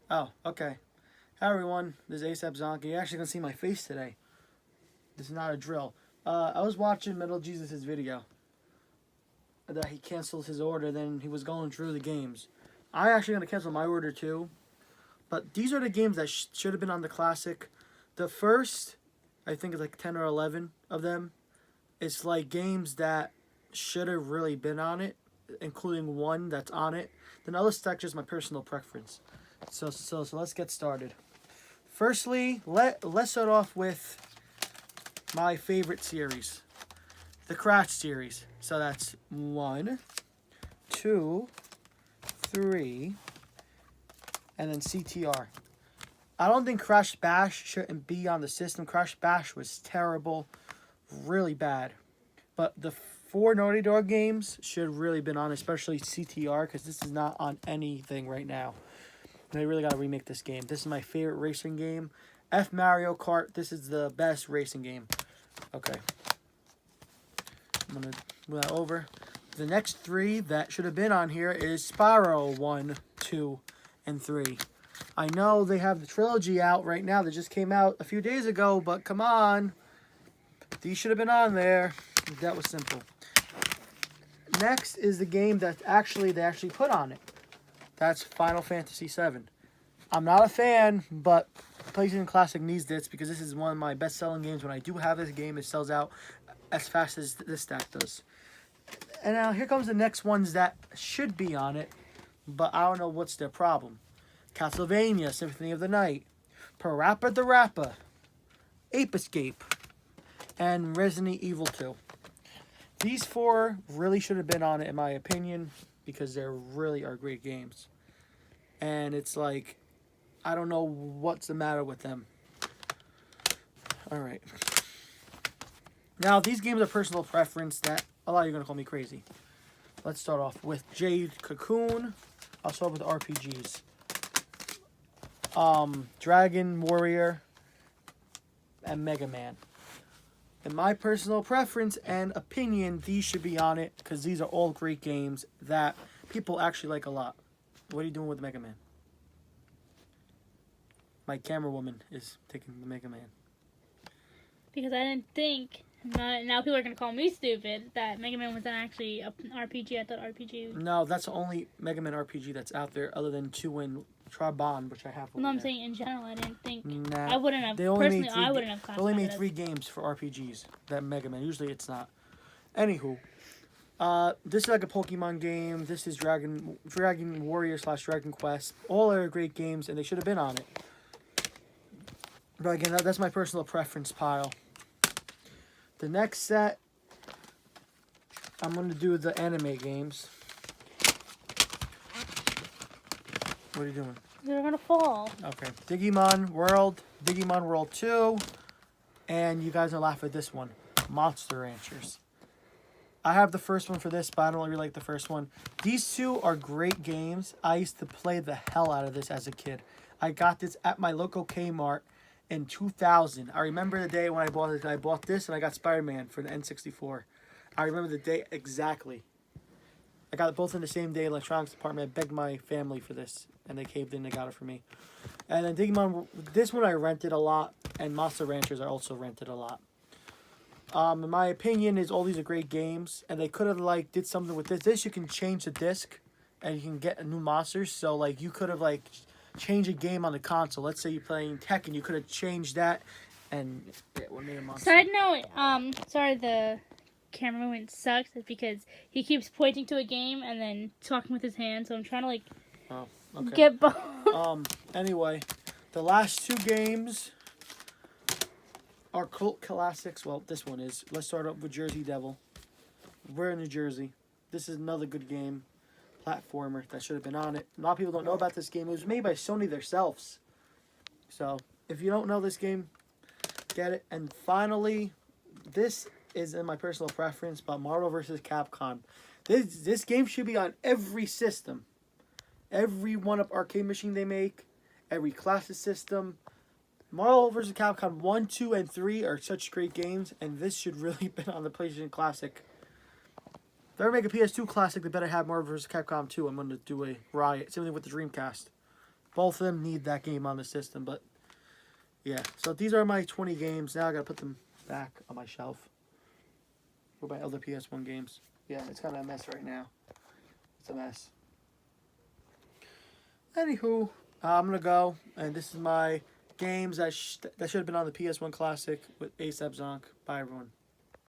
Oh, okay. Hi everyone, this is ASAP Zonky. You're actually gonna see my face today. This is not a drill. I was watching Metal Jesus' video that he canceled his order. Then he was going through the games. I actually gonna cancel my order too. But these are the games that should have been on the classic. The first, I think, is like 10 or 11 of them. It's like games that should have really been on it, including one that's on it. Then other stuff just my personal preference. So let's get started. Firstly, let's start off with my favorite series, the Crash series. So that's 1, 2, 3, and then CTR. I don't think Crash Bash shouldn't be on the system. Crash Bash was terrible, really bad. But the 4 Naughty Dog games should have really been on, especially CTR, because this is not on anything right now. They really got to remake this game. This is my favorite racing game. F Mario Kart, this is the best racing game. Okay. I'm going to move that over. The next 3 that should have been on here is Spyro 1, 2, and 3. I know they have the trilogy out right now that just came out a few days ago, but come on. These should have been on there. That was simple. Next is the game that they actually put on it. That's Final Fantasy VII. I'm not a fan, but PlayStation Classic needs this because this is one of my best-selling games. When I do have this game, it sells out as fast as this stack does. And now here comes the next ones that should be on it, but I don't know what's their problem. Castlevania, Symphony of the Night, Parappa the Rapper, Ape Escape, and Resident Evil 2. These 4 really should have been on it, in my opinion, because they really are great games. And it's like, I don't know what's the matter with them. Alright. Now, these games are personal preference that a lot of you are going to call me crazy. Let's start off with Jade Cocoon. I'll start with RPGs. Dragon Warrior and Mega Man. In my personal preference and opinion, these should be on it because these are all great games that people actually like a lot. What are you doing with Mega Man? My camera woman is taking the Mega Man. Because I didn't think, now people are going to call me stupid, that Mega Man wasn't actually an RPG. I thought RPG... No, that's the only Mega Man RPG that's out there other than 2 and Trabon, which I have over No, I'm there. saying in general, I didn't think... Nah, I wouldn't have, personally, I wouldn't have classified They only made it 3 games for RPGs, that Mega Man. Usually it's not. Anywho, this is like a Pokemon game. This is Dragon Warrior / Dragon Quest. All are great games, and they should have been on it. But again, that's my personal preference pile. The next set, I'm going to do the anime games. What are you doing? They're going to fall. Okay. Digimon World 2, and you guys will laugh at this one, Monster Ranchers. I have the first one for this, but I don't really like the first one. These 2 are great games. I used to play the hell out of this as a kid. I got this at my local Kmart in 2000. I remember the day when I bought it. I bought this and I got Spider-Man for the N64. I remember the day exactly. I got it both in the same day in the electronics department. I begged my family for this, and they caved in and got it for me. And then Digimon, this one I rented a lot, and Monster Ranchers I also rented a lot. In my opinion, all these are great games, and they could have did something with this. This you can change the disc, and you can get new monsters. So you could have changed a game on the console. Let's say you're playing Tekken, you could have changed that, and what made a monster. Side note, sorry the camera movement sucks. It's because he keeps pointing to a game and then talking with his hand. So I'm trying to get both. Anyway, the last 2 games are cult classics. Well, this one is. Let's start up with Jersey Devil. We're in New Jersey. This is another good game. Platformer that should have been on it. A lot of people don't know about this game. It was made by Sony themselves. So, if you don't know this game, get it. And finally, this is in my personal preference, but Marvel vs. Capcom. This game should be on every system. Every one-up arcade machine they make. Every classic system. Marvel vs. Capcom 1, 2, and 3 are such great games, and this should really been on the PlayStation Classic. If they ever make a PS2 Classic, they better have Marvel vs. Capcom 2. I'm going to do a riot. Same thing with the Dreamcast. Both of them need that game on the system, but yeah. So these are my 20 games. Now I gotta put them back on my shelf. For my other PS1 games. Yeah, it's kind of a mess right now. It's a mess. Anywho, I'm gonna go, and this is my games that should have been on the PS1 Classic with ASAP Zonk. Bye, everyone.